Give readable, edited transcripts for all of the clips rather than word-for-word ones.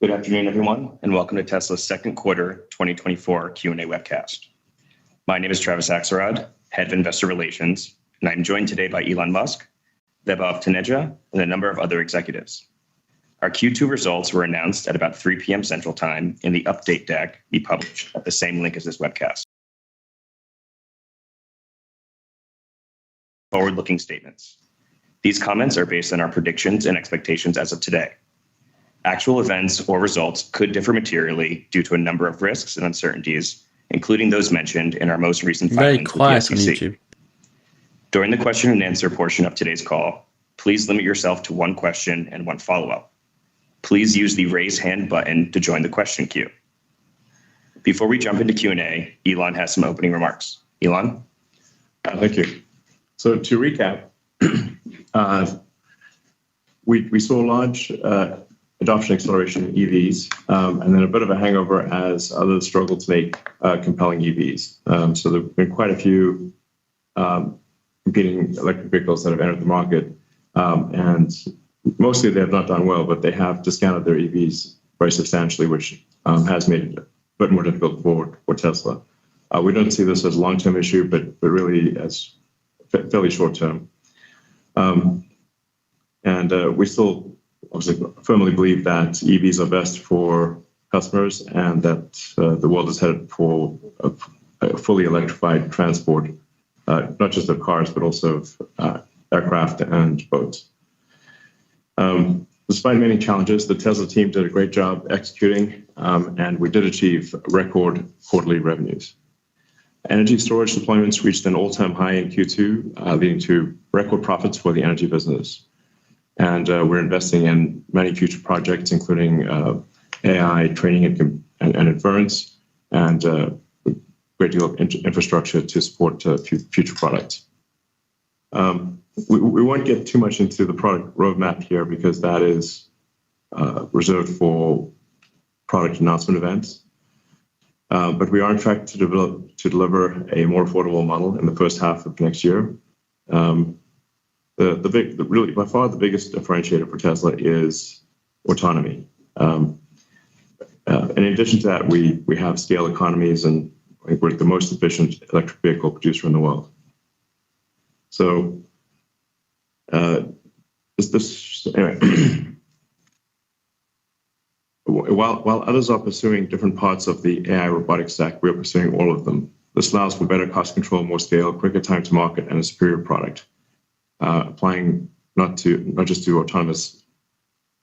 Good afternoon, everyone, and welcome to Tesla's second quarter 2024 Q&A webcast. My name is Travis Axelrod, Head of Investor Relations, and I'm joined today by Elon Musk, Vaibhav Taneja, and a number of other executives. Our Q2 results were announced at about 3 p.m. Central Time in the update deck we published at the same link as this webcast. Forward-looking statements. These comments are based on our predictions and expectations as of today. Actual events or results could differ materially due to a number of risks and uncertainties, including those mentioned in our most recent filings with the SEC. On YouTube. During the question and answer portion of today's call, please limit yourself to one question and one follow-up. Please use the raise hand button to join the question queue. Before we jump into Q&A, Elon has some opening remarks. Elon? Thank you. So to recap, we saw large adoption acceleration in EVs, and then a bit of a hangover as others struggle to make compelling EVs. So there have been quite a few competing electric vehicles that have entered the market, and mostly they have not done well, but they have discounted their EVs very substantially, which has made it a bit more difficult for Tesla. We don't see this as a long-term issue, but really as fairly short-term. And we still obviously firmly believe that EVs are best for customers and that the world is headed for a fully electrified transport, not just of cars, but also of aircraft and boats. Despite many challenges, the Tesla team did a great job executing, and we did achieve record quarterly revenues. Energy storage deployments reached an all-time high in Q2, leading to record profits for the energy business. And we're investing in many future projects, including AI training and inference, and a great deal of infrastructure to support future products. We won't get too much into the product roadmap here because that is reserved for product announcement events. But we are on track to deliver a more affordable model in the first half of next year. Really, by far, the biggest differentiator for Tesla is autonomy. And in addition to that, we have scale economies, and we're the most efficient electric vehicle producer in the world. So, anyway. While others are pursuing different parts of the AI robotic stack, we are pursuing all of them. This allows for better cost control, more scale, quicker time to market, and a superior product. Applying not just to autonomous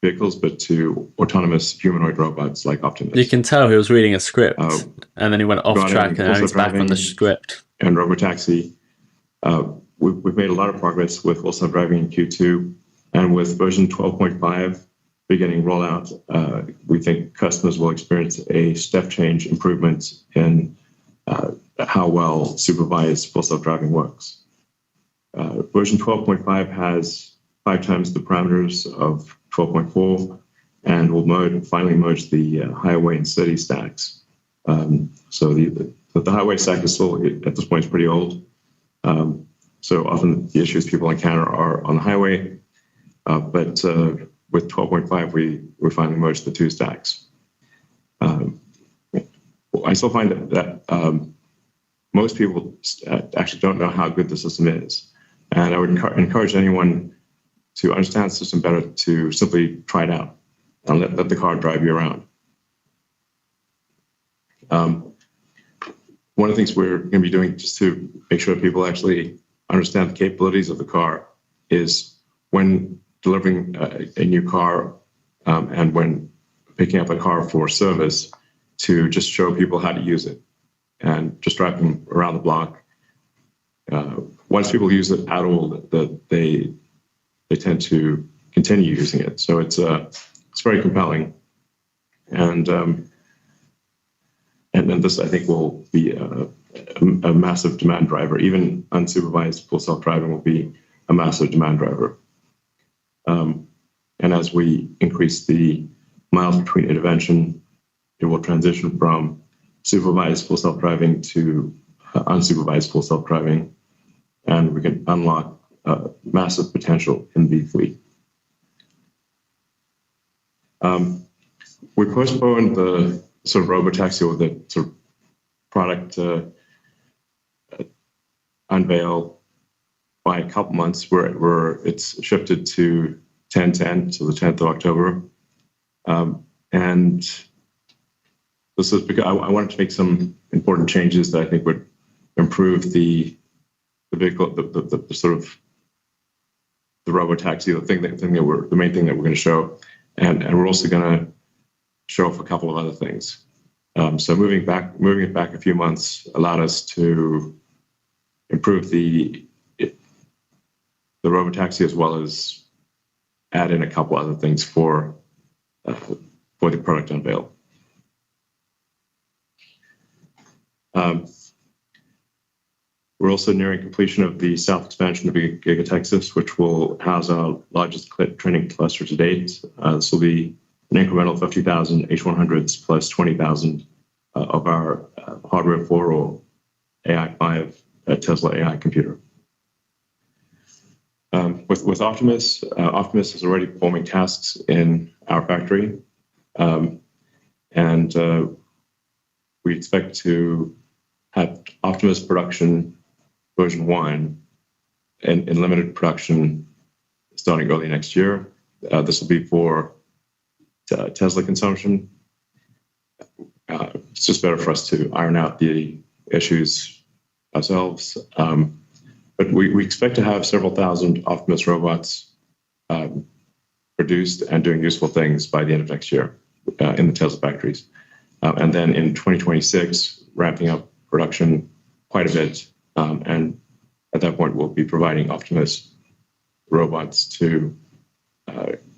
vehicles, but to autonomous humanoid robots like Optimus. You can tell he was reading a script, and then he went off track, and now he's back on the script. And robotaxi. We've made a lot of progress with Full Self-Driving in Q2, and with version 12.5 beginning rollout, we think customers will experience a step change improvement in how well supervised Full Self-Driving works. Version 12.5 has 5 times the parameters of 12.4 and will finally merge the highway and city stacks. So the highway stack is still, at this point, is pretty old. So often the issues people encounter are on the highway, but with 12.5, we finally merged the 2 stacks. I still find that most people actually don't know how good the system is. And I would encourage anyone to understand the system better to simply try it out and let the car drive you around. One of the things we're going to be doing just to make sure people actually understand the capabilities of the car is when delivering a new car and when picking up a car for service, to just show people how to use it and just drive them around the block. Once people use it at all, they tend to continue using it. So it's very compelling, and then this, I think, will be a massive demand driver. Even unsupervised Full Self-Driving will be a massive demand driver. And as we increase the miles between intervention, it will transition from supervised Full Self-Driving to unsupervised Full Self-Driving, and we can unlock massive potential in the fleet. we postponed the sort of robotaxi or the sort of product unveil by a couple months, where it's shifted to 10/10, so the 10th of October. And this is because I wanted to make some important changes that I think would improve the vehicle, the sort of the robotaxi, the main thing that we're going to show, and we're also going to show off a couple of other things. So moving it back a few months allowed us to improve the robotaxi, as well as add in a couple other things for the product unveil. We're also nearing completion of the south expansion of Giga Texas, which will house our largest training cluster to date. This will be an incremental 50,000 H100s plus 20,000 of our hardware 4 or AI5 Tesla AI computer. With Optimus, Optimus is already performing tasks in our factory, and we expect to have Optimus production version 1 in limited production starting early next year. This will be for Tesla consumption. It's just better for us to iron out the issues ourselves. But we expect to have several thousand Optimus robots produced and doing useful things by the end of next year in the Tesla factories. And then in 2026, ramping up production quite a bit. And at that point, we'll be providing Optimus robots to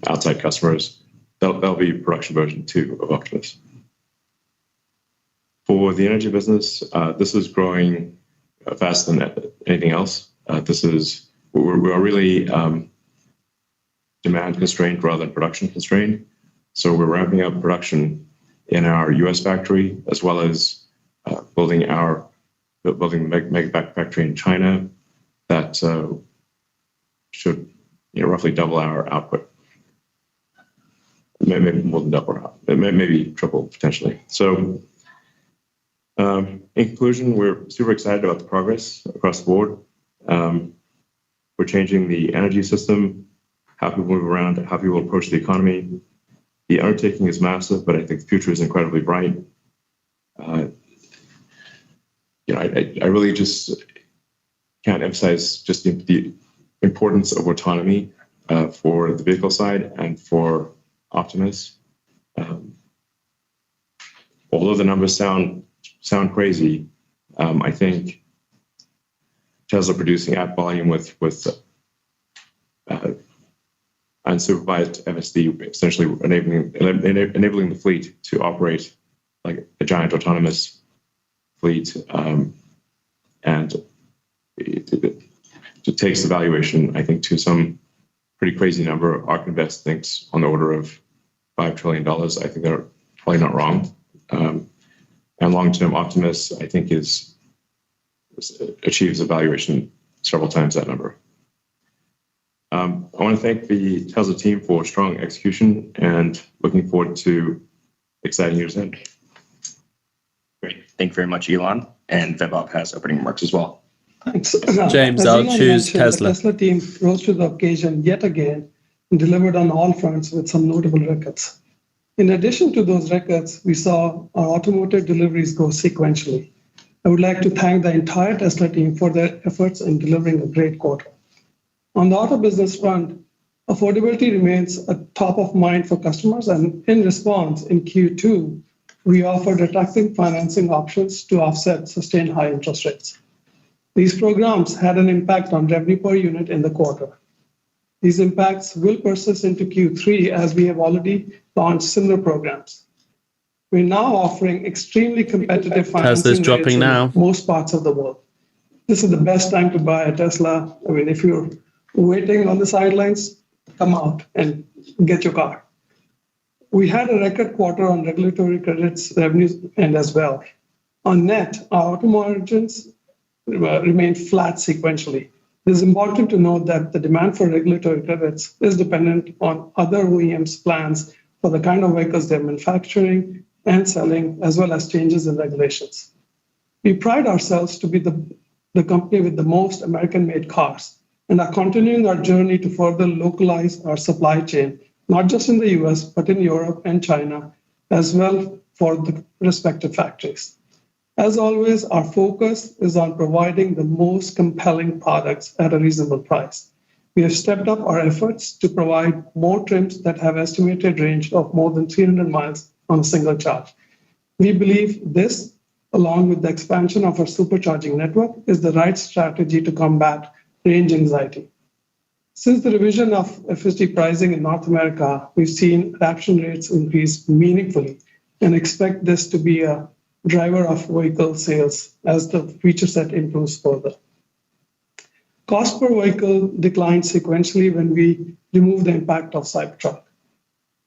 outside customers. That'll be production version 2 of Optimus. For the energy business, this is growing faster than anything else. We're really demand constrained rather than production constrained. So we're ramping up production in our US factory, as well as building the Megapack factory in China that should roughly double our output. Maybe more than double, maybe triple potentially. So in conclusion, we're super excited about the progress across the board. We're changing the energy system, how people move around, how people approach the economy. The undertaking is massive, but I think the future is incredibly bright. I really just can't emphasize just the importance of autonomy for the vehicle side and for Optimus. Although the numbers sound crazy, I think Tesla producing at volume with unsupervised FSD, essentially enabling the fleet to operate like a giant autonomous fleet, and it takes the valuation, I think, to some pretty crazy number. ARK Invest thinks on the order of $5 trillion. I think they're probably not wrong. And long-term Optimus, I think, achieves a valuation several times that number. I want to thank the Tesla team for strong execution and looking forward to exciting years ahead. Great. Thank you very much, Elon. And Vaibhav has opening remarks as well. Thanks. James, I'll choose Tesla. The Tesla team rose to the occasion yet again and delivered on all fronts with some notable records. In addition to those records, we saw our automotive deliveries go sequentially. I would like to thank the entire Tesla team for their efforts in delivering a great quarter. On the auto business front, affordability remains a top of mind for customers, and in response, in Q2, we offered attractive financing options to offset sustained high interest rates. These programs had an impact on revenue per unit in the quarter. These impacts will persist into Q3 as we have already launched similar programs. We're now offering extremely competitive financing Tesla's dropping now. in most parts of the world. This is the best time to buy a Tesla. I mean, if you're waiting on the sidelines, come out and get your car. We had a record quarter on regulatory credits, revenues, and as well. On net, our auto margins remained flat sequentially. It is important to note that the demand for regulatory credits is dependent on other OEMs' plans for the kind of vehicles they're manufacturing and selling, as well as changes in regulations. We pride ourselves to be the company with the most American-made cars and are continuing our journey to further localize our supply chain, not just in the US, but in Europe and China, as well for the respective factories. As always, our focus is on providing the most compelling products at a reasonable price. We have stepped up our efforts to provide more trims that have estimated range of more than 300 miles on a single charge. We believe this, along with the expansion of our supercharging network, is the right strategy to combat range anxiety. Since the revision of FSD pricing in North America, we've seen adoption rates increase meaningfully and expect this to be a driver of vehicle sales as the feature set improves further. Cost per vehicle declined sequentially when we remove the impact of Cybertruck.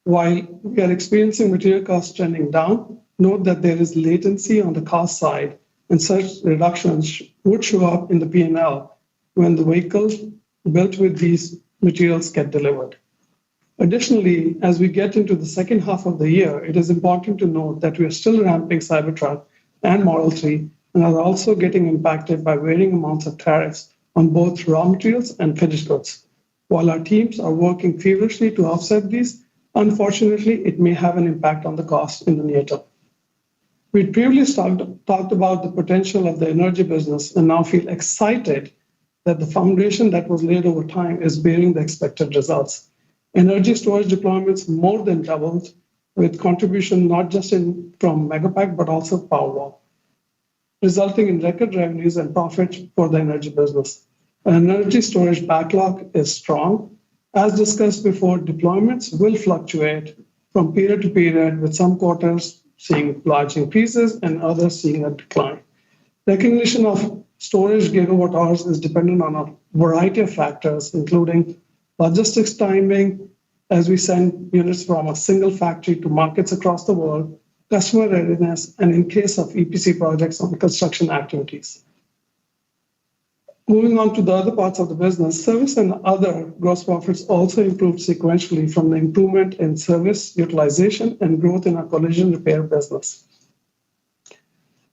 While we are experiencing material costs trending down, note that there is latency on the cost side, and such reductions would show up in the P&L when the vehicles built with these materials get delivered. Additionally, as we get into the second half of the year, it is important to note that we are still ramping Cybertruck and Model 3 and are also getting impacted by varying amounts of tariffs on both raw materials and finished goods. While our teams are working feverishly to offset these, unfortunately, it may have an impact on the cost in the near term. We previously talked about the potential of the energy business and now feel excited that the foundation that was laid over time is bearing the expected results. Energy storage deployments more than doubled, with contribution not just from Megapack, but also Powerwall, resulting in record revenues and profits for the energy business. An energy storage backlog is strong. As discussed before, deployments will fluctuate from period to period, with some quarters seeing large increases and others seeing a decline. Recognition of storage gigawatt hours is dependent on a variety of factors, including logistics timing, as we send units from a single factory to markets across the world, customer readiness, and in case of EPC projects on construction activities. Moving on to the other parts of the business, service and other gross profits also improved sequentially from the improvement in service utilization and growth in our collision repair business.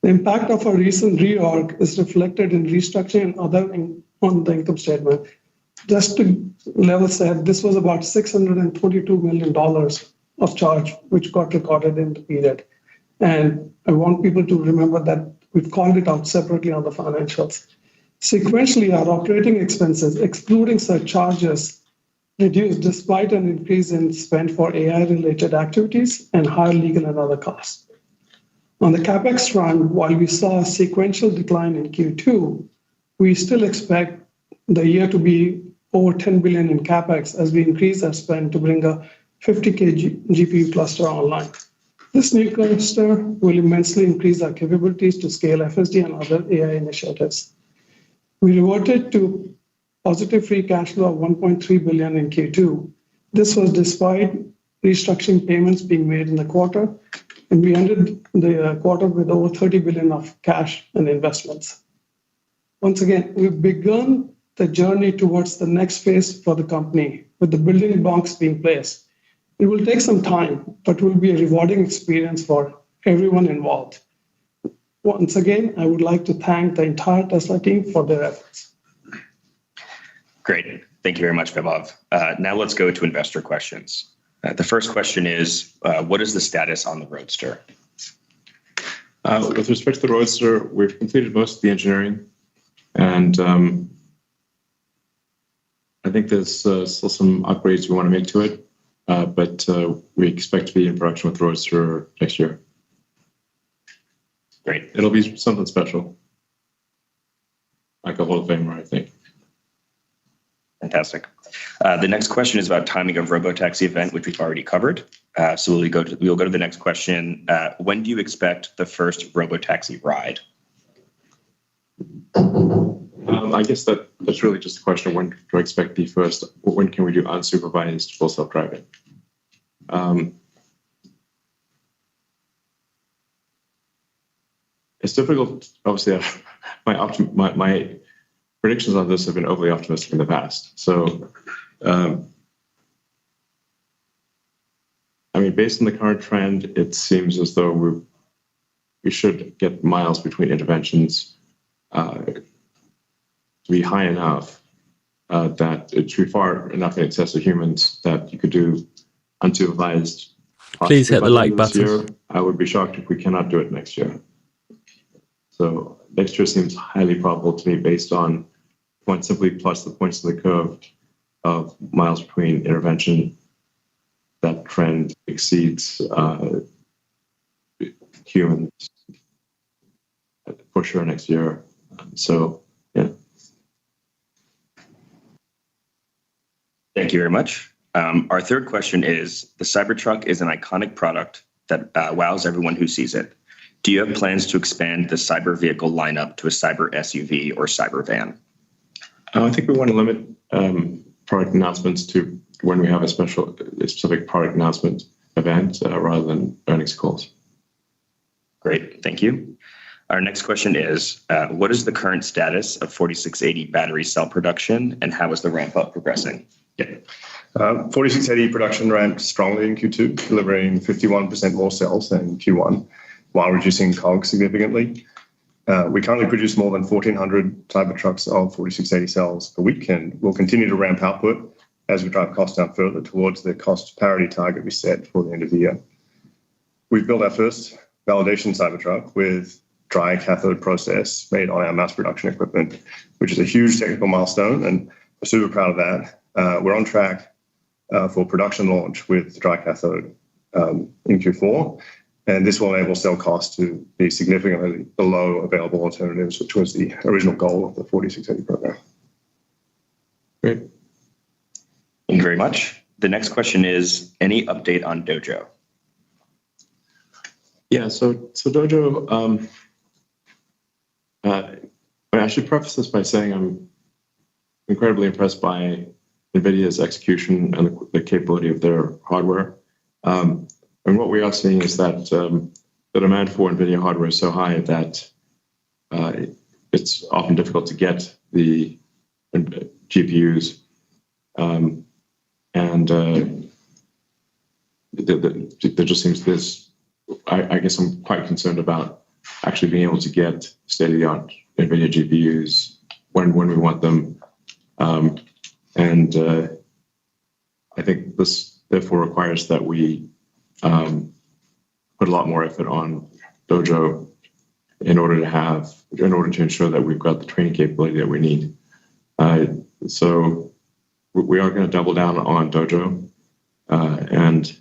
The impact of our recent reorg is reflected in restructuring and other on the income statement. Just to level set, this was about $622 million of charge, which got recorded in the period. And I want people to remember that we've called it out separately on the financials. Sequentially, our operating expenses, excluding such charges, reduced despite an increase in spend for AI-related activities and higher legal and other costs. On the CapEx front, while we saw a sequential decline in Q2, we still expect the year to be over $10 billion in CapEx as we increase our spend to bring a 50K GPU cluster online. This new cluster will immensely increase our capabilities to scale FSD and other AI initiatives. We reverted to positive free cash flow of $1.3 billion in Q2. This was despite restructuring payments being made in the quarter, and we ended the quarter with over $30 billion of cash and investments. Once again, we've begun the journey towards the next phase for the company, with the building blocks being placed. It will take some time, but will be a rewarding experience for everyone involved. Once again, I would like to thank the entire Tesla team for their efforts. Great. Thank you very much, Vaibhav. Now let's go to investor questions. The first question is, what is the status on the Roadster? With respect to the Roadster, we've completed most of the engineering, and I think there's still some upgrades we want to make to it, but we expect to be in production with the Roadster next year. Great. It'll be something special, like a Hall of Famer, I think. Fantastic. The next question is about timing of Robotaxi event, which we've already covered. So we'll go to the next question. When do you expect the first Robotaxi ride? I guess that's really just a question of when do I expect the first, when can we do unsupervised full self-driving? It's difficult, obviously. My predictions on this have been overly optimistic in the past. So, I mean, based on the current trend, it seems as though we should get miles between interventions to be high enough that it should be far enough in excess of humans that you could do unsupervised. Please hit the like button. Year. I would be shocked if we cannot do it next year. So next year seems highly probable to me based on point simply plus the points of the curve of miles between intervention. That trend exceeds humans for sure next year. So, yeah. Thank you very much. Our third question is, the Cybertruck is an iconic product that wows everyone who sees it. Do you have plans to expand the cyber vehicle lineup to a cyber SUV or cyber van? I think we want to limit product announcements to when we have a specific product announcement event rather than earnings calls. Great, thank you. Our next question is, what is the current status of 4680 battery cell production and how is the ramp up progressing? Yeah. 4680 production ramped strongly in Q2, delivering 51% more cells than Q1 while reducing COGS significantly. We currently produce more than 1,400 Cybertrucks of 4680 cells per week, and we'll continue to ramp output as we drive costs down further towards the cost parity target we set for the end of the year. We've built our first validation Cybertruck with dry cathode process made on our mass production equipment, which is a huge technical milestone, and we're super proud of that. We're on track for production launch with dry cathode in Q4, and this will enable cell costs to be significantly below available alternatives, which was the original goal of the 4680 program. Great. Thank you very much. The next question is, any update on Dojo? Yeah, so Dojo, I should preface this by saying I'm incredibly impressed by NVIDIA's execution and the capability of their hardware. And what we are seeing is that the demand for NVIDIA hardware is so high that it's often difficult to get the GPUs. There just seems this, I guess I'm quite concerned about actually being able to get state-of-the-art NVIDIA GPUs when we want them. I think this therefore requires that we put a lot more effort on Dojo in order to ensure that we've got the training capability that we need. So we are going to double down on Dojo, and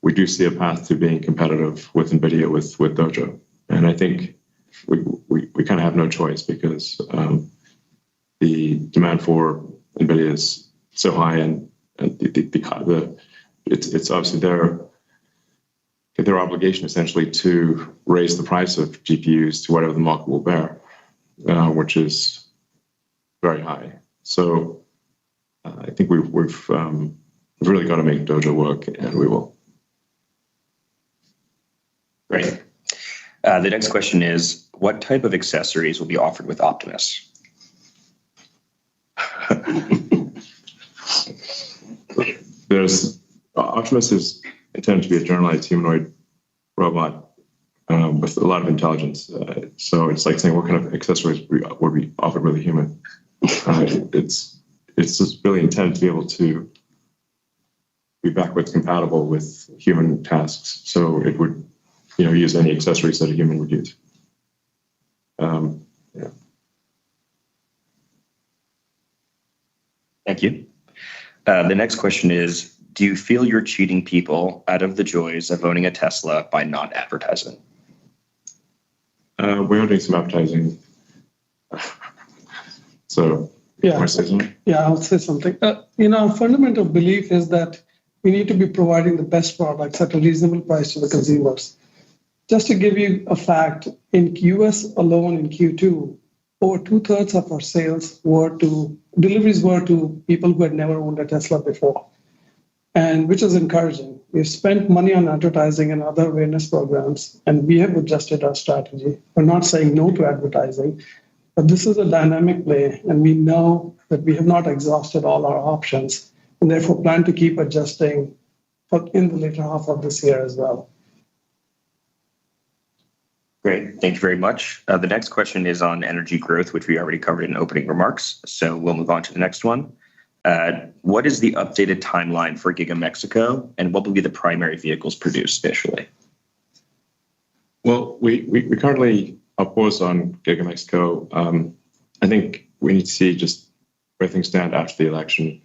we do see a path to being competitive with NVIDIA with Dojo. And I think we kind of have no choice because the demand for NVIDIA is so high, and it's obviously their obligation essentially to raise the price of GPUs to whatever the market will bear, which is very high. So I think we've really got to make Dojo work, and we will. Great. The next question is, what type of accessories will be offered with Optimus? Optimus is intended to be a generalized humanoid robot with a lot of intelligence. So it's like saying, what kind of accessories would be offered with a human? It's just really intended to be able to be backwards compatible with human tasks. So it would, use any accessories that a human would use. Yeah. Thank you. The next question is, do you feel you're cheating people out of the joys of owning a Tesla by not advertising? We are doing some advertising. So, yeah, I'll say something. Our fundamental belief is that we need to be providing the best products at a reasonable price to the consumers. Just to give you a fact, in US alone in Q2, over 2/3 of our sales deliveries were to people who had never owned a Tesla before, and which is encouraging. We've spent money on advertising and other awareness programs, and we have adjusted our strategy. We're not saying no to advertising, but this is a dynamic play, and we know that we have not exhausted all our options, and therefore plan to keep adjusting in the later half of this year as well. Great. Thank you very much. The next question is on energy growth, which we already covered in opening remarks. So we'll move on to the next one. What is the updated timeline for Giga Mexico, and what will be the primary vehicles produced initially? Well, we currently are paused on Giga Mexico. I think we need to see just where things stand after the election.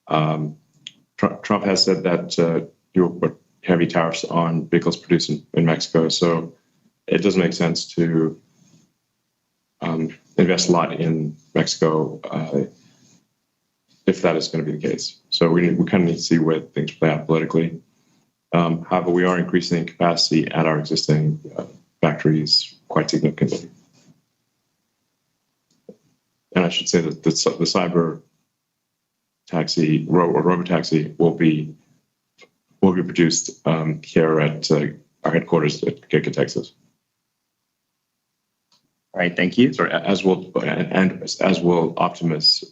Trump has said that he will put heavy tariffs on vehicles produced in Mexico. So it doesn't make sense to invest a lot in Mexico if that is going to be the case. So we kind of need to see where things play out politically. However, we are increasing capacity at our existing factories quite significantly. And I should say that the cyber taxi or robotaxi will be produced here at our headquarters at Giga, Texas. All right, thank you. Sorry, as will Optimus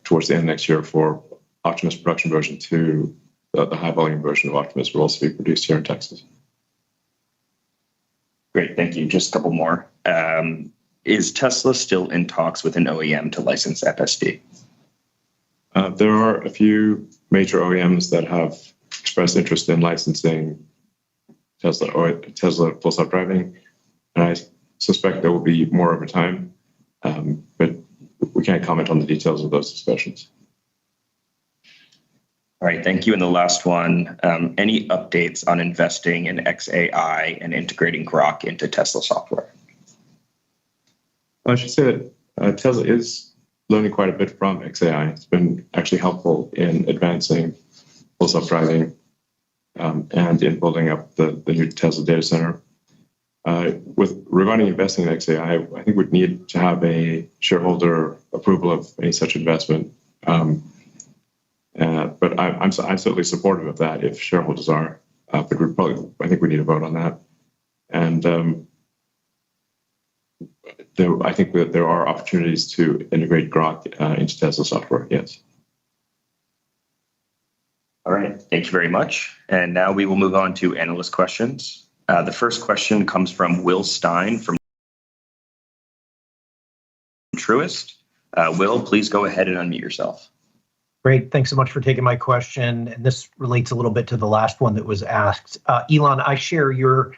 towards the end of next year for Optimus production version 2. The high volume version of Optimus will also be produced here in Texas. Great, thank you. Just a couple more. Is Tesla still in talks with an OEM to license FSD? There are a few major OEMs that have expressed interest in licensing Tesla Full Self-Driving, and I suspect there will be more over time, but we can't comment on the details of those discussions. All right, thank you. And the last one, any updates on investing in XAI and integrating Grok into Tesla software? I should say that Tesla is learning quite a bit from XAI. It's been actually helpful in advancing full self-driving and in building up the new Tesla data center. Regarding investing in XAI, I think we'd need to have a shareholder approval of any such investment. But I'm certainly supportive of that if shareholders are. But I think we need to vote on that. And I think that there are opportunities to integrate Grok into Tesla software. Yes. All right. Thank you very much. And now we will move on to analyst questions. The first question comes from Will Stein from Truist. Will, please go ahead and unmute yourself. Great. Thanks so much for taking my question. And this relates a little bit to the last one that was asked. Elon, I share your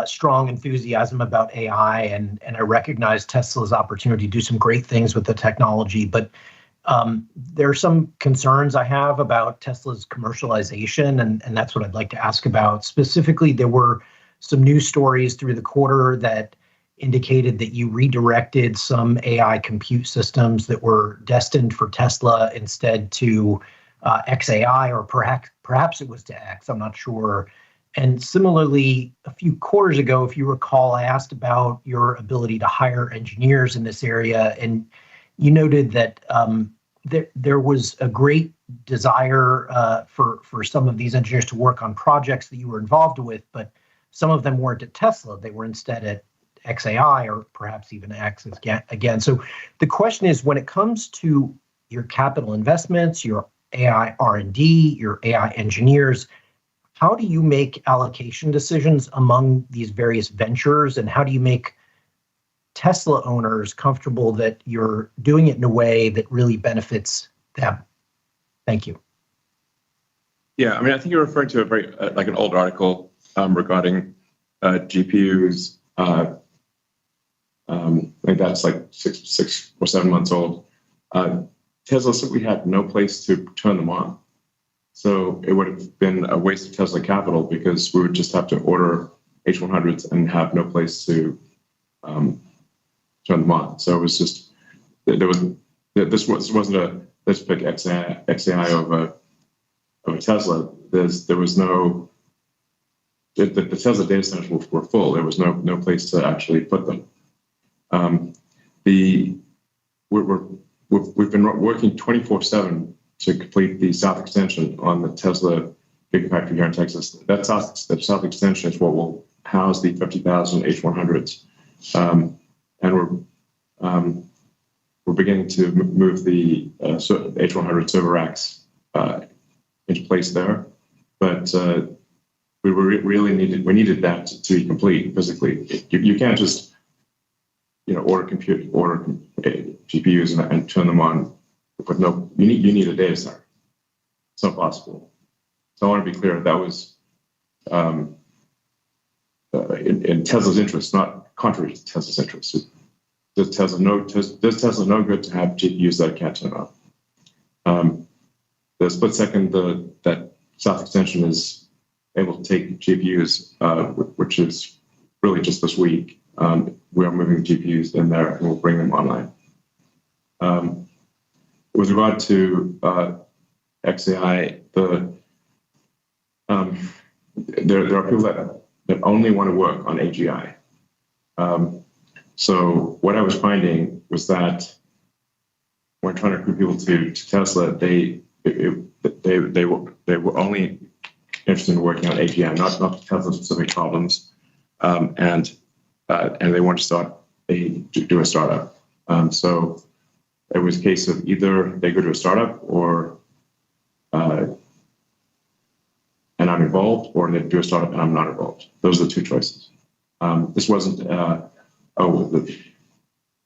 strong enthusiasm about AI, and I recognize Tesla's opportunity to do some great things with the technology. But there are some concerns I have about Tesla's commercialization, and that's what I'd like to ask about. Specifically, there were some news stories through the quarter that indicated that you redirected some AI compute systems that were destined for Tesla instead to XAI, or perhaps it was to X, I'm not sure. And similarly, a few quarters ago, if you recall, I asked about your ability to hire engineers in this area, and you noted that there was a great desire for some of these engineers to work on projects that you were involved with, but some of them weren't at Tesla. They were instead at XAI or perhaps even X again. So the question is, when it comes to your capital investments, your AI R&D, your AI engineers, how do you make allocation decisions among these various ventures, and how do you make Tesla owners comfortable that you're doing it in a way that really benefits them? Thank you. Yeah, I mean, I think you're referring to a very like an old article regarding GPUs. I think that's like six or 7 months old. Tesla simply had no place to turn them on. So it would have been a waste of Tesla capital because we would just have to order H100s and have no place to turn them on. So it was just, this wasn't a, let's pick XAI over Tesla. There was no, the Tesla data centers were full. There was no place to actually put them. We've been working 24/7 to complete the south extension on the Tesla Gigafactory here in Texas. That south extension is what will house the 50,000 H100s, and we're beginning to move the H100 server racks into place there, but we needed that to be complete physically. You can't just order GPUs and turn them on with no. You need a data center. It's not possible. So I want to be clear that was in Tesla's interest, not contrary to Tesla's interest. Does Tesla no good to have GPUs that it can't turn on? The split second that South Extension is able to take GPUs, which is really just this week, we are moving GPUs in there and we'll bring them online. With regard to XAI, there are people that only want to work on AGI. So what I was finding was that when trying to recruit people to Tesla, they were only interested in working on AGI, not Tesla specific problems, and they want to do a startup. So it was a case of either they go to a startup or and I'm involved, or they do a startup and I'm not involved. Those are the two choices. This wasn't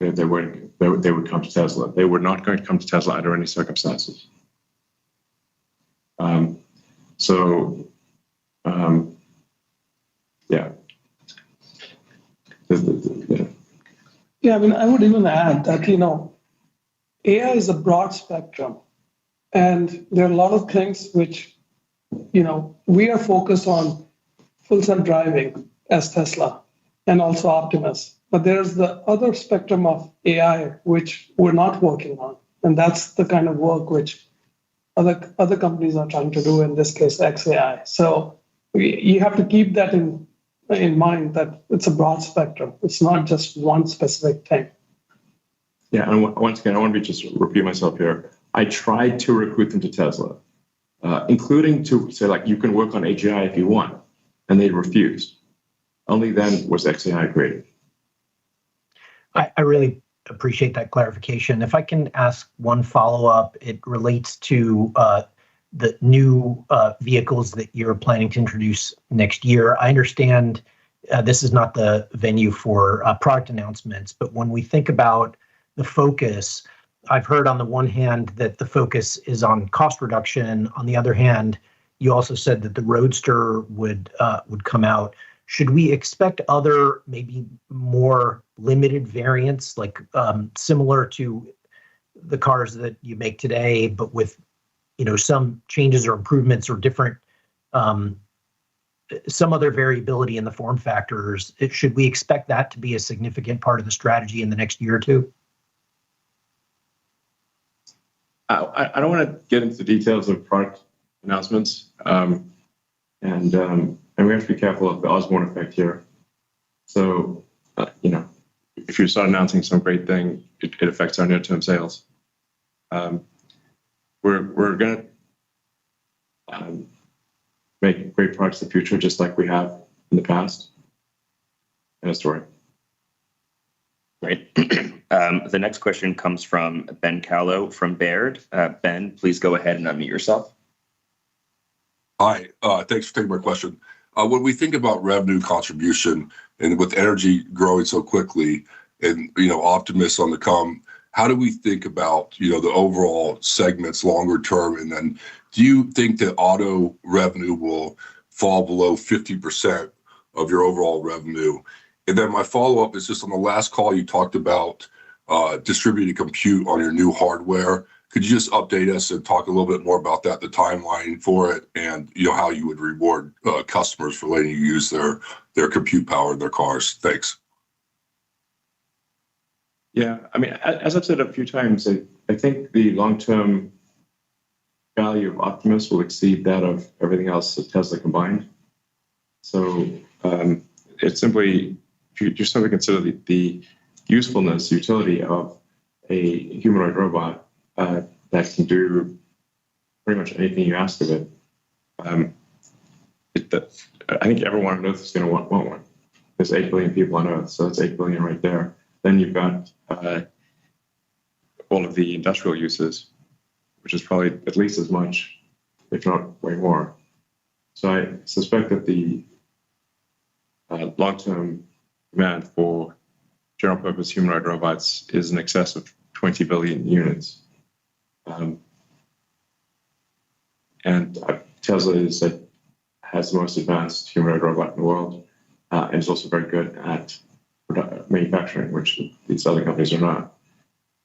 they would come to Tesla. They were not going to come to Tesla under any circumstances. Yeah. Yeah, I mean, I would even add that, AI is a broad spectrum, and there are a lot of things which, we are focused on full self-driving as Tesla and also Optimus. But there's the other spectrum of AI which we're not working on, and that's the kind of work which other companies are trying to do, in this case, XAI. So you have to keep that in mind, that it's a broad spectrum. It's not just one specific thing. Yeah, and once again, I want to just repeat myself here. I tried to recruit them to Tesla, including to say, you can work on AGI if you want, and they refused. Only then was XAI created. I really appreciate that clarification. If I can ask one follow-up, it relates to the new vehicles that you're planning to introduce next year. I understand this is not the venue for product announcements, but when we think about the focus, I've heard on the one hand that the focus is on cost reduction. On the other hand, you also said that the Roadster would come out. Should we expect other, maybe more limited variants, similar to the cars that you make today, but with some changes or improvements or different, some other variability in the form factors? Should we expect that to be a significant part of the strategy in the next year or two? I don't want to get into the details of product announcements, and we have to be careful of the Osborne effect here. So, if you start announcing some great thing, it affects our near-term sales. We're going to make great products in the future, just like we have in the past. End of story. Great. The next question comes from Ben Callow from Baird. Ben, please go ahead and unmute yourself. Hi, thanks for taking my question. When we think about revenue contribution and with energy growing so quickly and, Optimus on the come, how do we think about, the overall segments longer term? And then do you think that auto revenue will fall below 50% of your overall revenue? And then my follow-up is just on the last call, you talked about distributed compute on your new hardware. Could you just update us and talk a little bit more about that, the timeline for it, and how you would reward customers for letting you use their compute power in their cars? Thanks. Yeah, I mean, as I've said a few times, I think the long-term value of Optimus will exceed that of everything else at Tesla combined. So it's simply, if you just simply consider the usefulness, utility of a humanoid robot that can do pretty much anything you ask of it, I think everyone on Earth is going to want one. There's 8 billion people on Earth, so that's 8 billion right there. Then you've got all of the industrial uses, which is probably at least as much. if not way more. So I suspect that the long-term demand for general-purpose humanoid robots is in excess of 20 billion units. And Tesla has the most advanced humanoid robot in the world, and is also very good at manufacturing, which these other companies are not.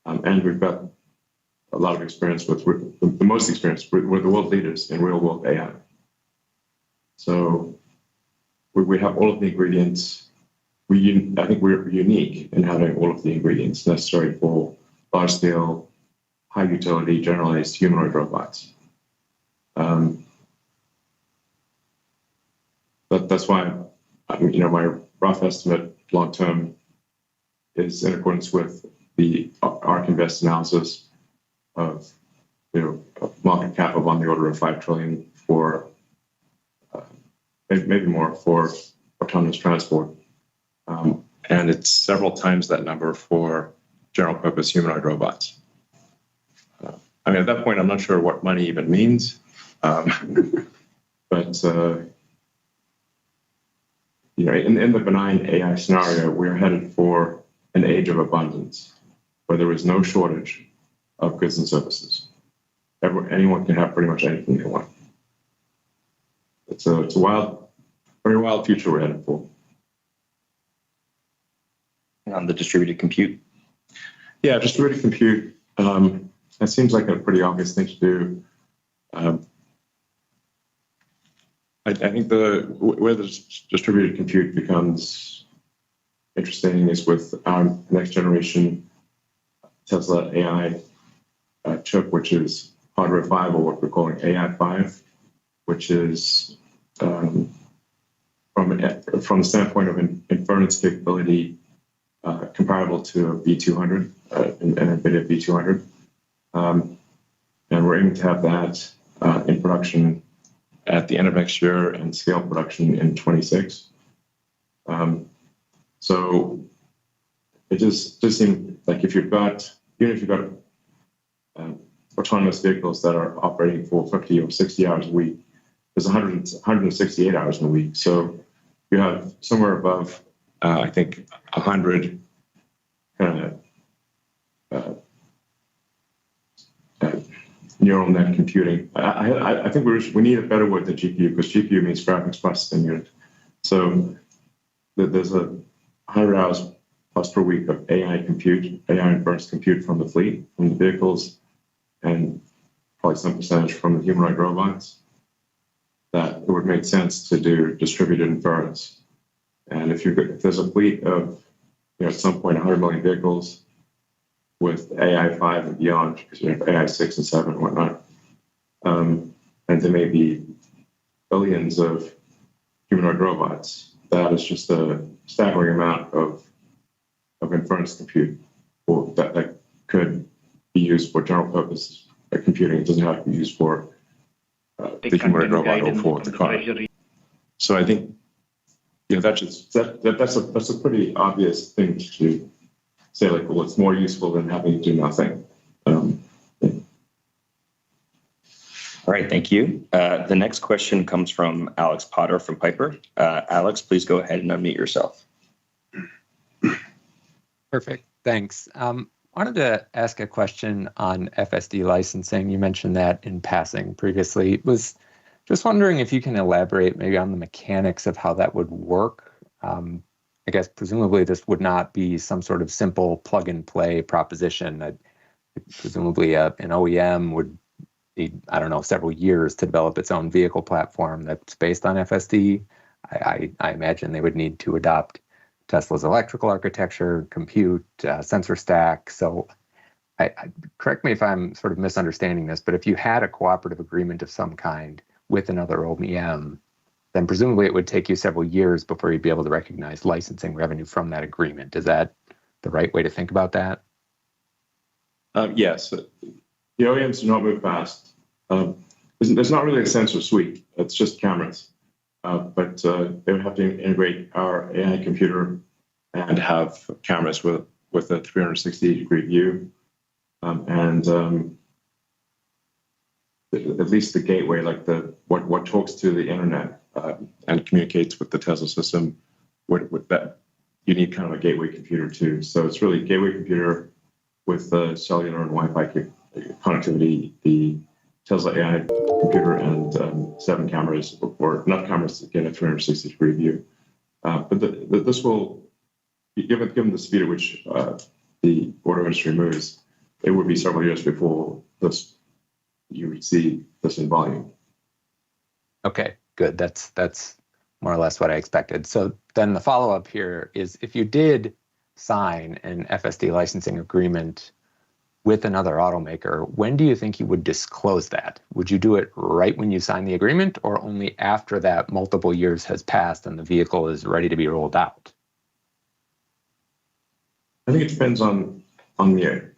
And we've got a lot of experience the most experience. We're the world leaders in real-world AI. So we have all of the ingredients. I think we're unique in having all of the ingredients necessary for large-scale, high-utility, generalized humanoid robots. That's why, my rough estimate long-term is in accordance with the ARK Invest analysis of, a market cap of on the order of 5 trillion for maybe more for autonomous transport. And it's several times that number for general purpose humanoid robots. At that point, I'm not sure what money even means. But in the benign AI scenario, we're headed for an age of abundance where there is no shortage of goods and services. Anyone can have pretty much anything they want. It's a very wild future we're headed for. On the distributed compute? Yeah, distributed compute. That seems like a pretty obvious thing to do. I think where the distributed compute becomes interesting is with our next generation Tesla AI chip, which is hardware 5, or what we're calling AI 5, which is from the standpoint of inference capability comparable to a B200, an NVIDIA B200. And we're aiming to have that in production at the end of next year and scale production in 26. So it just seems like even if you've got autonomous vehicles that are operating for 50 or 60 hours a week, there's 168 hours in a week. So you have somewhere above, I think, 100 neural net computing. I think we need a better word than GPU, because GPU means graphics processing unit. So there's 100 hours plus per week of AI inference compute from the fleet, from the vehicles, and probably some percentage from the humanoid robots, that it would make sense to do distributed inference. And if there's a fleet of, at some point, 100 million vehicles with AI 5 and beyond, because you have AI 6 and 7 and whatnot, and there may be billions of humanoid robots, that is just a staggering amount of inference compute that could be used for general purpose computing. It doesn't have to be used for the humanoid robot or for the car. So I think that's a pretty obvious thing to say, like, well, it's more useful than having to do nothing. All right, thank you. The next question comes from Alex Potter from Piper. Alex, please go ahead and unmute yourself. Perfect, thanks. Wanted to ask a question on FSD licensing. You mentioned that in passing previously. Was just wondering if you can elaborate maybe on the mechanics of how that would work. I guess presumably this would not be some sort of simple plug and play proposition. Presumably an OEM would need, several years to develop its own vehicle platform that's based on FSD. I imagine they would need to adopt Tesla's electrical architecture, compute, sensor stack. So correct me if I'm sort of misunderstanding this, but if you had a cooperative agreement of some kind with another OEM, then presumably it would take you several years before you'd be able to recognize licensing revenue from that agreement. Is that the right way to think about that? Yes. The OEMs do not move fast. There's not really a sensor suite. It's just cameras. But they would have to integrate our AI computer and have cameras with a 360-degree view. And at least the gateway, like what talks to the internet and communicates with the Tesla system, with that you need kind of a gateway computer too. So it's really a gateway computer with cellular and Wi-Fi connectivity, the Tesla AI computer, and 7 cameras, or enough cameras to get a 360-degree view. But this will, given the speed at which the auto industry moves, it would be several years before you would see this in volume. Okay, good. That's more or less what I expected. So then the follow-up here is, if you did sign an FSD licensing agreement with another automaker, when do you think you would disclose that? Would you do it right when you sign the agreement, or only after that multiple years has passed and the vehicle is ready to be rolled out? I think it depends on the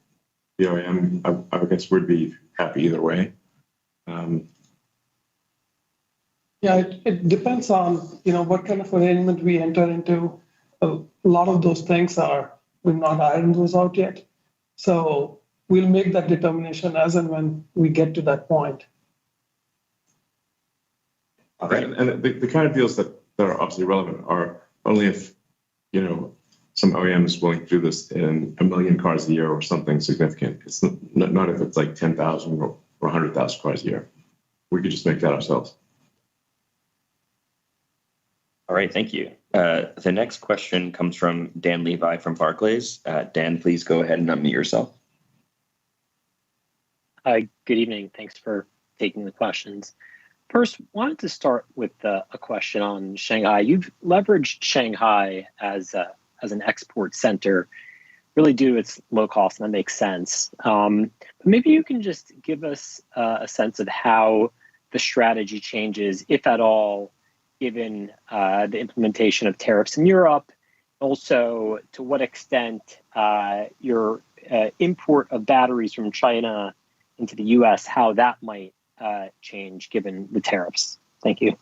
OEM. I guess we'd be happy either way. Yeah, it depends on what kind of arrangement we enter into. A lot of those things we've not ironed those out yet. So we'll make that determination as and when we get to that point. And the kind of deals that are obviously relevant are only if some OEM is willing to do this in 1 million cars a year or something significant. It's not if it's like 10,000 or 100,000 cars a year. We could just make that ourselves. All right, thank you. The next question comes from Dan Levi from Barclays. Dan, please go ahead and unmute yourself. Hi, good evening. Thanks for taking the questions. First, wanted to start with a question on Shanghai. You've leveraged Shanghai as an export center, really due to its low cost, and that makes sense. But maybe you can just give us a sense of how the strategy changes, if at all, given the implementation of tariffs in Europe. Also, to what extent your import of batteries from China into the US, how that might change given the tariffs. Thank you.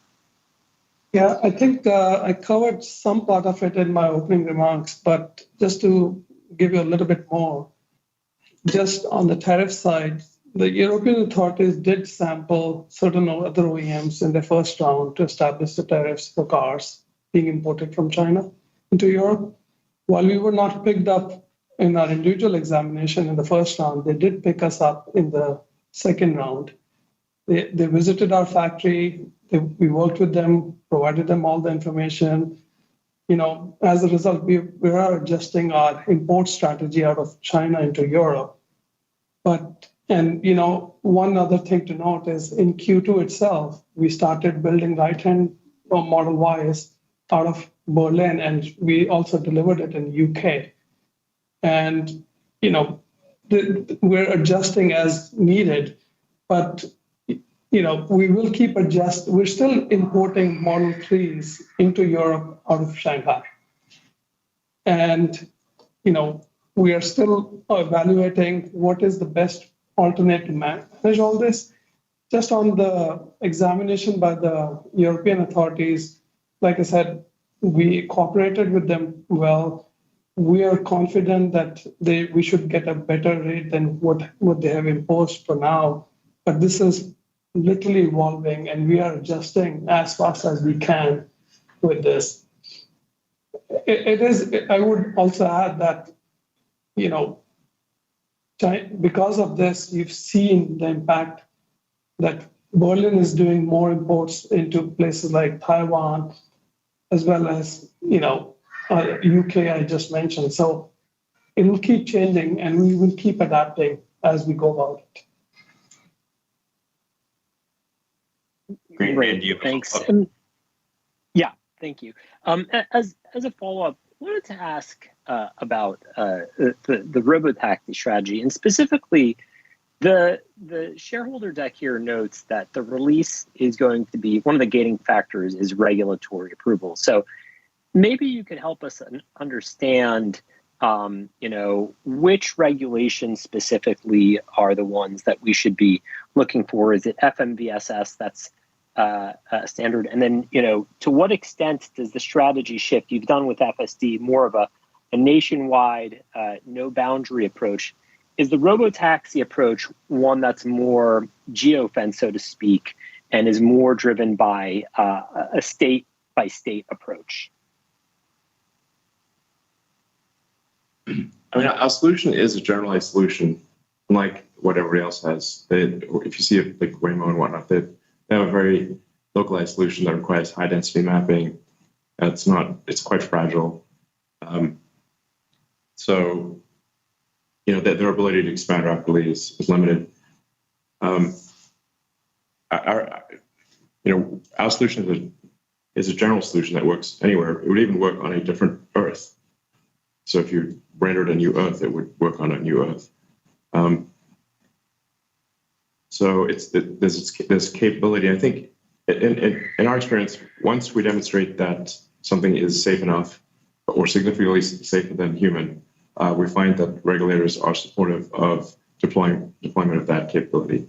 Yeah, I think I covered some part of it in my opening remarks, but just to give you a little bit more, just on the tariff side, the European authorities did sample certain other OEMs in their first round to establish the tariffs for cars being imported from China into Europe. While we were not picked up in our individual examination in the first round, they did pick us up in the second round. They visited our factory. We worked with them, provided them all the information. As a result, we are adjusting our import strategy out of China into Europe. One other thing to note is in Q2 itself, we started building right-hand Model Ys out of Berlin, and we also delivered it in UK. And, we're adjusting as needed, but, we will keep adjusting. We're still importing Model 3s into Europe out of Shanghai. And, we are still evaluating what is the best alternate to manage all this. Just on the examination by the European authorities, like I said, we cooperated with them well. We are confident that we should get a better rate than what they have imposed for now. But this is literally evolving, and we are adjusting as fast as we can with this. It is. I would also add that, because of this, you've seen the impact that Berlin is doing more imports into places like Taiwan, as well as, UK I just mentioned. So it will keep changing, and we will keep adapting as we go about it. Great, thanks. Yeah, thank you. As a follow-up, I wanted to ask about the robotaxi strategy, and specifically the shareholder deck here notes that the release is going to be one of the gating factors is regulatory approval. So maybe you could help us understand, which regulations specifically are the ones that we should be looking for. Is it FMVSS that's standard? And then, to what extent does the strategy shift you've done with FSD more of a nationwide, no boundary approach is the robotaxi approach one that's more geofenced, so to speak, and is more driven by a state-by-state approach? I mean, our solution is a generalized solution, unlike what everybody else has. If you see it like Waymo and whatnot, they have a very localized solution that requires high density mapping. It's quite fragile. So, their ability to expand rapidly is limited. Our solution is a general solution that works anywhere. It would even work on a different Earth. So if you rendered a new Earth, it would work on a new Earth. So there's capability. I think in our experience, once we demonstrate that something is safe enough or significantly safer than human, we find that regulators are supportive of deployment of that capability.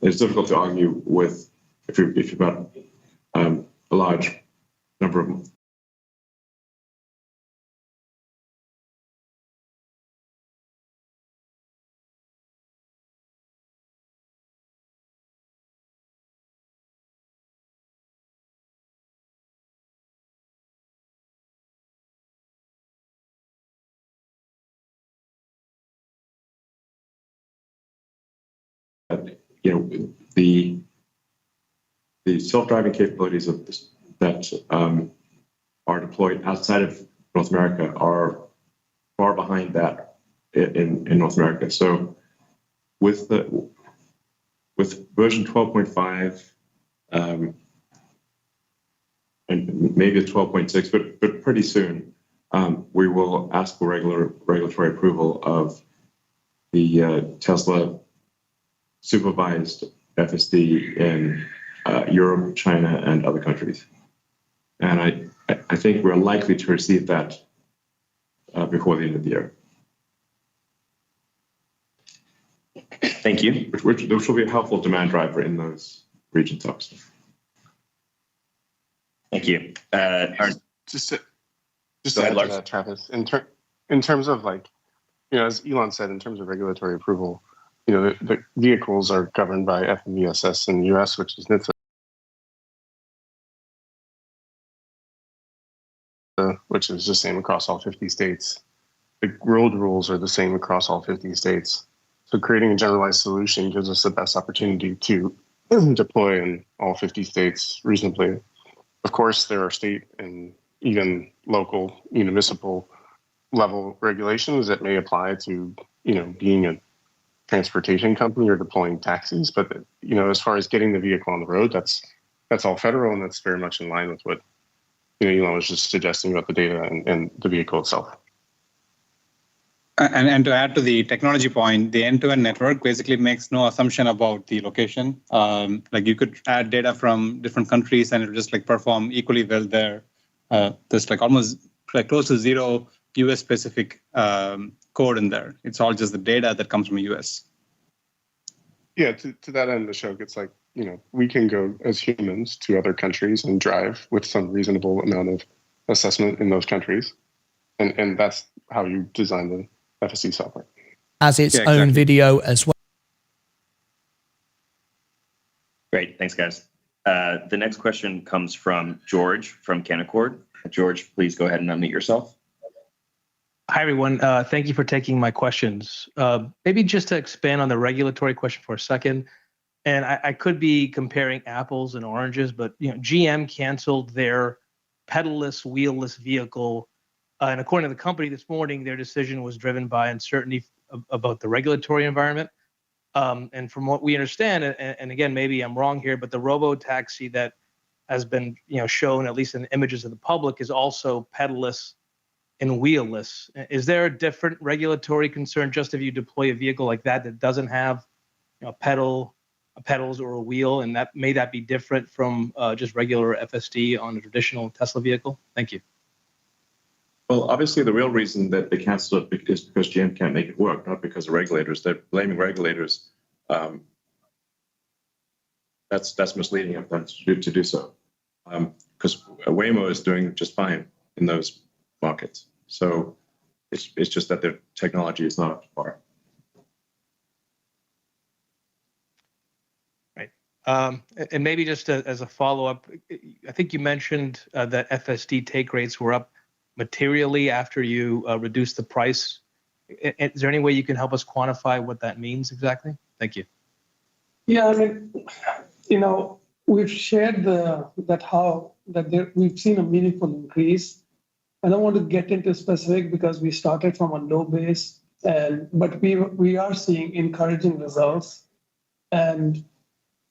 It's difficult to argue with if you've got a large number of the self-driving capabilities that are deployed outside of North America are far behind that in North America. So with version 12.5 and maybe 12.6, but pretty soon we will ask for regulatory approval of the Tesla supervised FSD in Europe, China, and other countries. And I think we're likely to receive that before the end of the year. Thank you. Which will be a helpful demand driver in those regions, obviously. Thank you. Just to add to that, Travis, in terms of as Elon said, in terms of regulatory approval, the vehicles are governed by FMVSS in the US, which is NHTSA, which is the same across all 50 states. The road rules are the same across all 50 states. So creating a generalized solution gives us the best opportunity to deploy in all 50 states reasonably. Of course, there are state and even local municipal level regulations that may apply to, being a transportation company or deploying taxis. But, as far as getting the vehicle on the road, that's all federal, and that's very much in line with what, Elon was just suggesting about the data and the vehicle itself. And to add to the technology point, the end-to-end network basically makes no assumption about the location. You could add data from different countries and it would just perform equally well there. There's almost close to zero US specific code in there. It's all just the data that comes from the US. Yeah, to that end, Ashok, it's we can go as humans to other countries and drive with some reasonable amount of assessment in those countries. And that's how you design the FSD software. As its own video as well. Great, thanks guys. The next question comes from George from Canaccord. George, please go ahead and unmute yourself. Hi, everyone. Thank you for taking my questions. Maybe just to expand on the regulatory question for a second, and I could be comparing apples and oranges, but GM canceled their pedalless, wheelless vehicle. And according to the company this morning, their decision was driven by uncertainty about the regulatory environment. And from what we understand, and again, maybe I'm wrong here, but the robo-taxi that has been shown, at least in images of the public, is also pedalless and wheelless. Is there a different regulatory concern just if you deploy a vehicle like that doesn't have pedals or a wheel, and may that be different from just regular FSD on a traditional Tesla vehicle? Thank you. Well, obviously, the real reason that they canceled it is because GM can't make it work, not because of regulators. They're blaming regulators. That's misleading of them to do so, because Waymo is doing just fine in those markets. So it's just that their technology is not up to par. And maybe just as a follow-up, I think you mentioned that FSD take rates were up materially after you reduced the price. Is there any way you can help us quantify what that means exactly? Thank you. Yeah, I mean, we've shared we've seen a meaningful increase. I don't want to get into specific because we started from a low base, but we are seeing encouraging results. And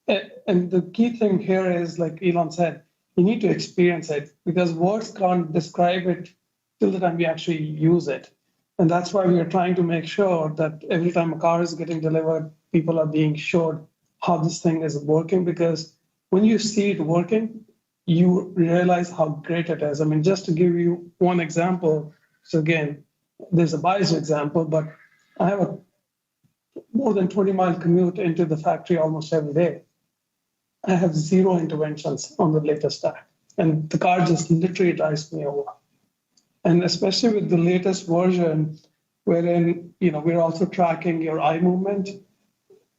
the key thing here is, like Elon said, you need to experience it because words can't describe it till the time we actually use it. And that's why we are trying to make sure that every time a car is getting delivered, people are being showed how this thing is working, because when you see it working, you realize how great it is. I mean, just to give you one example, so again, there's a biased example, but I have a more than 20-mile commute into the factory almost every day. I have 0 interventions on the latest stack, and the car just literally drives me over. And especially with the latest version, wherein we're also tracking your eye movement,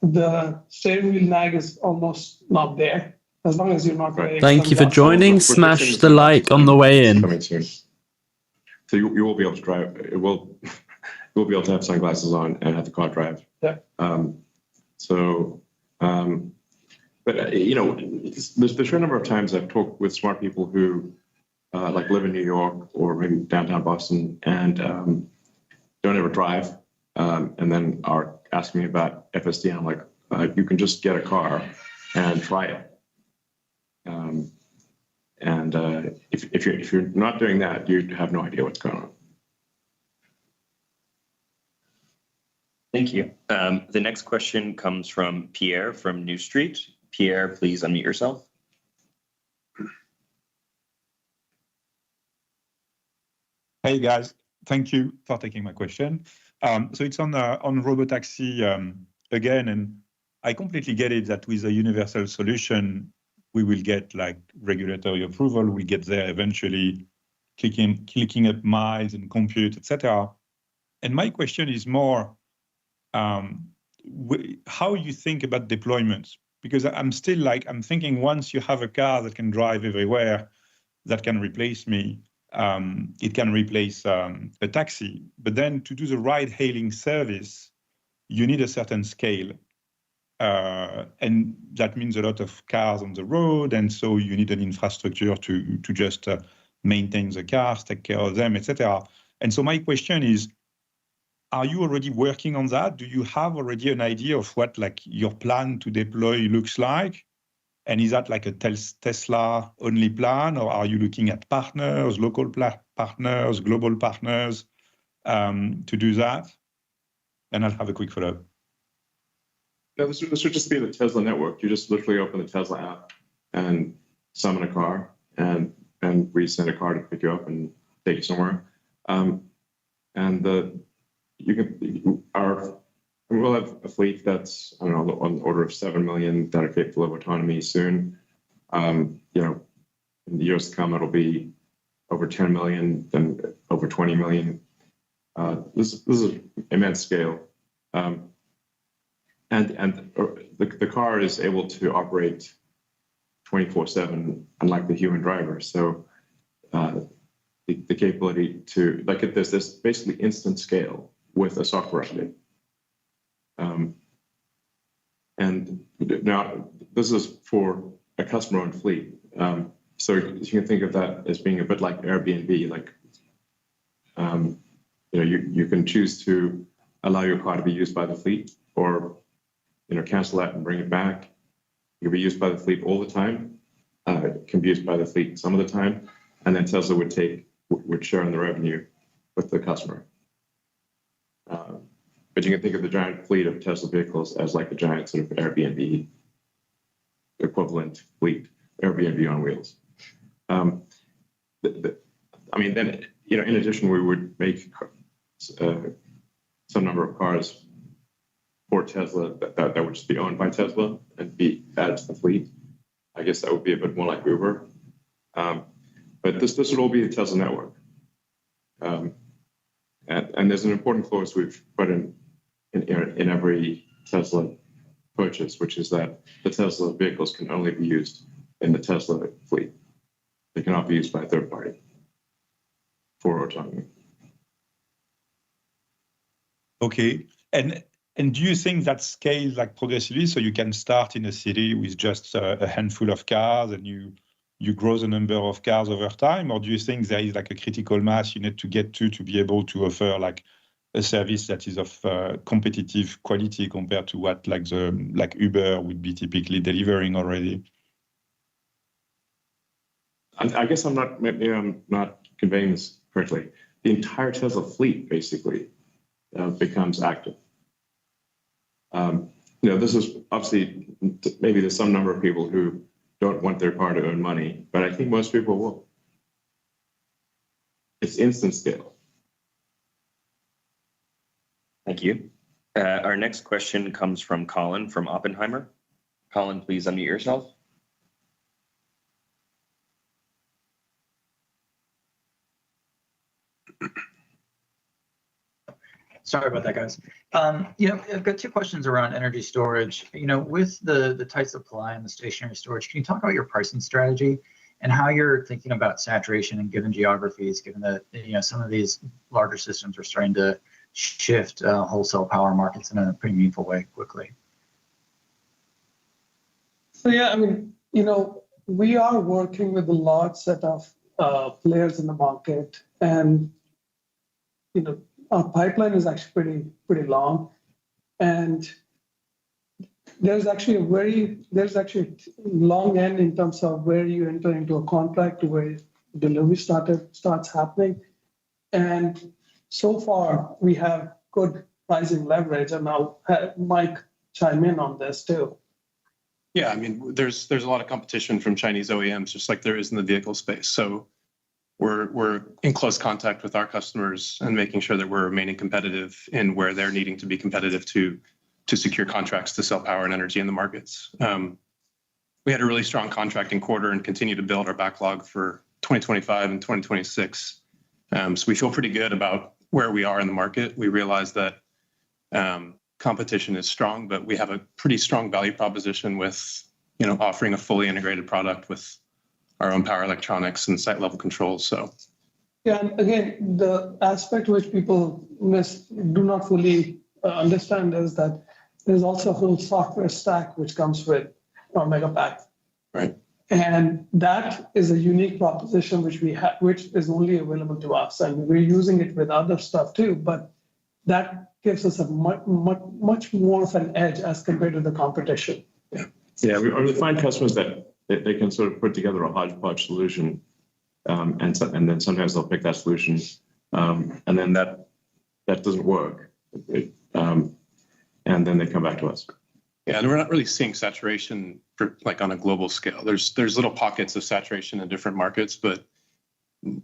the steering wheel nag is almost not there, as long as you're not wearing. Thank you for joining. Smash the like on the way in. Coming soon. So you will be able to drive. You'll be able to have sunglasses on and have the car drive. Yeah. But there's a fair number of times I've talked with smart people who like live in New York or maybe downtown Boston and don't ever drive, and then are asking me about FSD. I'm like, you can just get a car and try it. If you're not doing that, you have no idea what's going on. Thank you. The next question comes from Pierre from New Street. Pierre, please unmute yourself. Hey guys, thank you for taking my question. So it's on robotaxi again, and I completely get it that with a universal solution, we will get like regulatory approval. We get there eventually, clicking up miles and compute, etc. And my question is more, how you think about deployments? Because I'm thinking once you have a car that can drive everywhere, that can replace me. It can replace a taxi, but then to do the ride-hailing service, you need a certain scale. And that means a lot of cars on the road, and so you need an infrastructure to just maintain the cars, take care of them, etc. And so my question is, are you already working on that? Do you have already an idea of what like your plan to deploy looks like? And is that like a Tesla only plan, or are you looking at partners, local partners, global partners to do that? And I'll have a quick follow-up. Yeah, this would just be the Tesla network. You just literally open the Tesla app and summon a car, and we send a car to pick you up and take you somewhere. We'll have a fleet that's, I don't know, on the order of 7 million that are capable of autonomy soon. In the years to come, it'll be over 10 million, then over 20 million. This is immense scale. And the car is able to operate 24/7, unlike the human driver. So the capability to, there's this basically instant scale with a software update. And now this is for a customer-owned fleet. So you can think of that as being a bit like Airbnb. You can choose to allow your car to be used by the fleet, or cancel that and bring it back. It can be used by the fleet all the time. It can be used by the fleet some of the time, and then Tesla would share in the revenue with the customer. But you can think of the giant fleet of Tesla vehicles as like a giant sort of Airbnb equivalent fleet, Airbnb on wheels. Then in addition, we would make some number of cars for Tesla that would just be owned by Tesla and be added to the fleet. I guess that would be a bit more like Uber. But this would all be the Tesla network. And there's an important clause we've put in every Tesla purchase, which is that the Tesla vehicles can only be used in the Tesla fleet. They cannot be used by a third party for autonomy. Okay. And do you think that scales like progressively, so you can start in a city with just a handful of cars and you grow the number of cars over time? Or do you think there is like a critical mass you need to get to be able to offer like a service that is of competitive quality compared to what like Uber would be typically delivering already? I guess maybe I'm not conveying this correctly. The entire Tesla fleet basically becomes active. This is obviously, maybe there's some number of people who don't want their car to earn money, but I think most people will. It's instant scale. Thank you. Our next question comes from Colin from Oppenheimer. Colin, please unmute yourself. Sorry about that, guys. I've got two questions around energy storage. With the tight supply and the stationary storage, can you talk about your pricing strategy and how you're thinking about saturation in given geographies, given that some of these larger systems are starting to shift wholesale power markets in a pretty meaningful way quickly? So we are working with a large set of players in the market, and our pipeline is actually pretty long, and there's actually a long end in terms of where you enter into a contract to where delivery starts happening. And so far we have good pricing leverage, and I'll have Mike chime in on this too. Yeah, there's a lot of competition from Chinese OEMs, just like there is in the vehicle space. So we're in close contact with our customers and making sure that we're remaining competitive in where they're needing to be competitive to secure contracts to sell power and energy in the markets. We had a really strong contracting quarter and continue to build our backlog for 2025 and 2026. So we feel pretty good about where we are in the market. We realize that competition is strong, but we have a pretty strong value proposition with offering a fully integrated product with our own power electronics and site level controls. So yeah, and again, the aspect which people do not fully understand is that there's also a whole software stack which comes with our Megapack. Right. And that is a unique proposition which we have, which is only available to us, and we're using it with other stuff too. But that gives us a much more of an edge as compared to the competition. Yeah, we find customers that they can sort of put together a hodgepodge solution, and then sometimes they'll pick that solution, and then that doesn't work, and then they come back to us. Yeah, and we're not really seeing saturation on a global scale. There's little pockets of saturation in different markets, but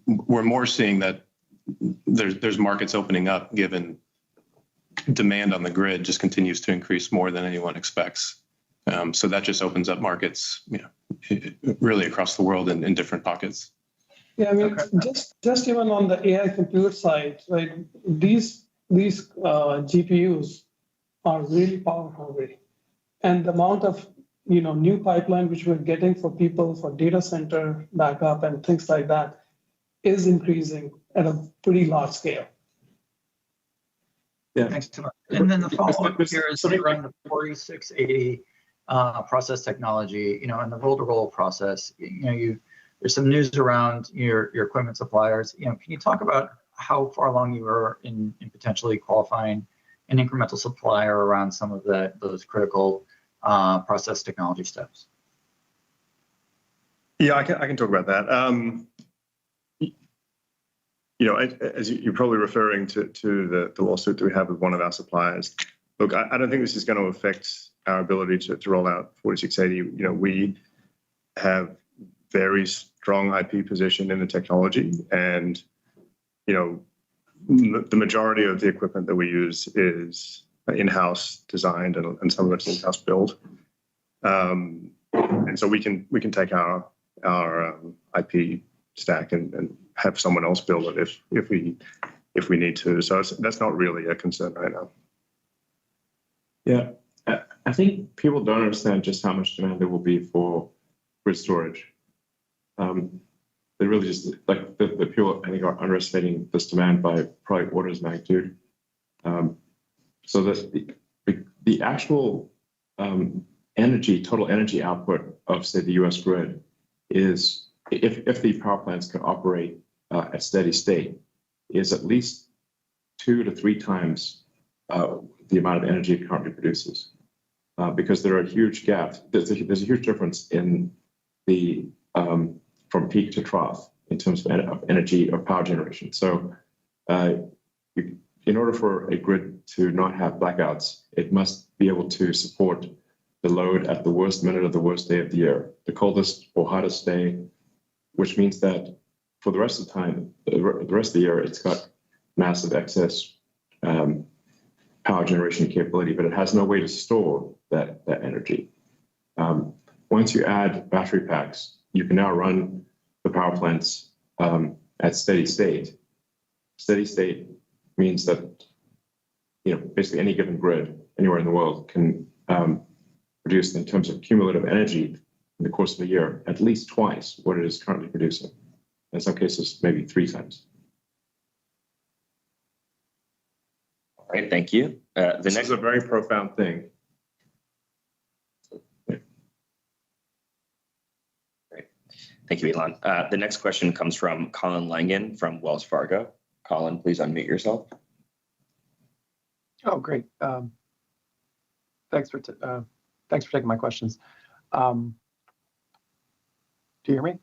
we're more seeing that there's markets opening up given demand on the grid just continues to increase more than anyone expects. So that just opens up markets, really across the world in different pockets. Yeah, just even on the AI compute side, right? These GPUs are really power hungry, and the amount of new pipeline which we're getting for people for data center backup and things like that is increasing at a pretty large scale. Yeah. Thanks so much. And then the follow-up here is around the 4680 process technology, and the roll-to-roll process. There's some news around your equipment suppliers. Can you talk about how far along you are in potentially qualifying an incremental supplier around some of those critical process technology steps? Yeah, I can talk about that. As you're probably referring to the lawsuit that we have with one of our suppliers. Look, I don't think this is going to affect our ability to roll out 4680. We have very strong IP position in the technology, and the majority of the equipment that we use is in-house designed, and some of it's in-house built. And so we can take our IP stack and have someone else build it if we need to. So that's not really a concern right now. Yeah, I think people don't understand just how much demand there will be for grid storage. They really just, like, the people, I think, are underestimating this demand by probably orders of magnitude. So that the actual total energy output of, say, the US grid is, if the power plants can operate at steady state, is at least 2 to 3 times the amount of energy it currently produces. Because there are huge gaps. There's a huge difference in the from peak to trough in terms of energy or power generation. So in order for a grid to not have blackouts, it must be able to support the load at the worst minute of the worst day of the year, the coldest or hottest day, which means that for the rest of the time, the rest of the year, it's got massive excess power generation capability, but it has no way to store that energy. Once you add battery packs, you can now run the power plants at steady state. Steady state means that, you know, basically any given grid anywhere in the world can produce, in terms of cumulative energy in the course of a year, at least twice what it is currently producing. In some cases, maybe 3 times. All right, thank you. This is a very profound thing. Great. Thank you, Elon. The next question comes from Colin Langan from Wells Fargo. Colin, please unmute yourself. Oh, great. Thanks for taking my questions. Do you hear me?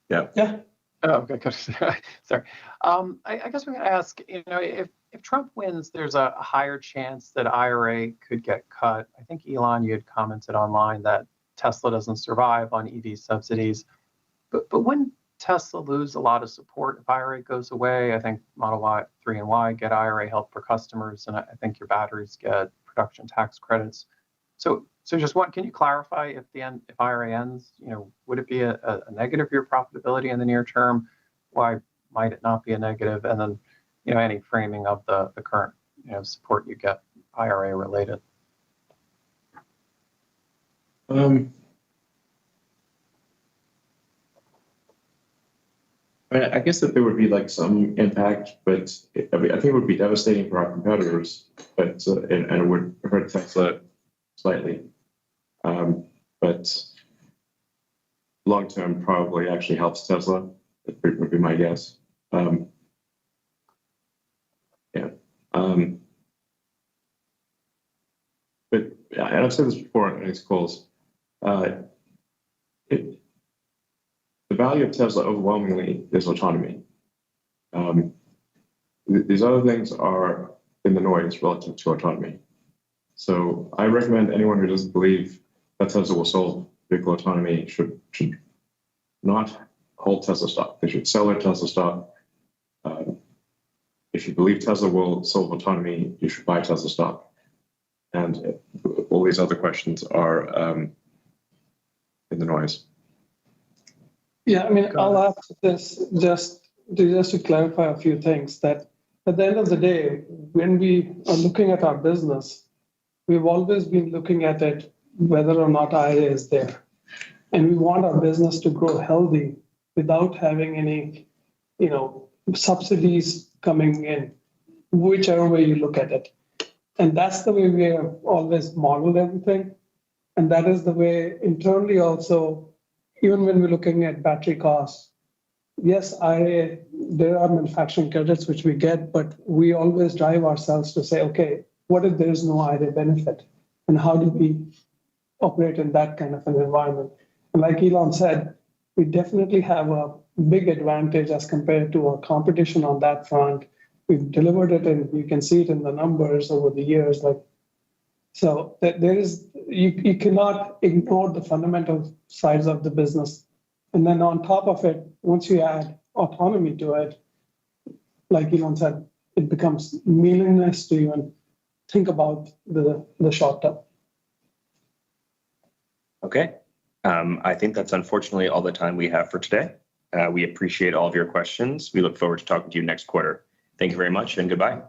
Yeah. Yeah. Oh, okay, good. Sorry. I guess we're going to ask, you know, if Trump wins, there's a higher chance that IRA could get cut. I think, Elon, you had commented online that Tesla doesn't survive on EV subsidies. But wouldn't Tesla lose a lot of support if IRA goes away? I think Model 3 and Y get IRA help for customers, and I think your batteries get production tax credits. So just one, can you clarify if IRA ends, you know, would it be a negative for your profitability in the near term? Why might it not be a negative? And then, you know, any framing of the current, you know, support you get IRA related. I guess that there would be like some impact, but I think it would be devastating for our competitors, but and it would hurt Tesla slightly. But long term, probably actually helps Tesla. It would be my guess. Yeah. But and I've said this before on these calls. The value of Tesla overwhelmingly is autonomy. These other things are in the noise relative to autonomy. So I recommend anyone who doesn't believe that Tesla will solve vehicle autonomy should not hold Tesla stock. They should sell their Tesla stock. If you believe Tesla will solve autonomy, you should buy Tesla stock. And all these other questions are in the noise. Yeah, I mean, I'll add to this just to clarify a few things, that at the end of the day, when we are looking at our business, we've always been looking at it whether or not IRA is there. And we want our business to grow healthy without having any, you know, subsidies coming in, whichever way you look at it. And that's the way we have always modeled everything. And that is the way internally also, even when we're looking at battery costs, yes, IRA, there are manufacturing credits which we get, but we always drive ourselves to say, okay, what if there is no IRA benefit? And how do we operate in that kind of an environment? And like Elon said, we definitely have a big advantage as compared to our competition on that front. We've delivered it, and you can see it in the numbers over the years. Like, so there is, you cannot ignore the fundamental sides of the business. And then on top of it, once you add autonomy to it, like Elon said, it becomes meaningless to even think about the short term. Okay. I think that's unfortunately all the time we have for today. We appreciate all of your questions. We look forward to talking to you next quarter. Thank you very much and goodbye.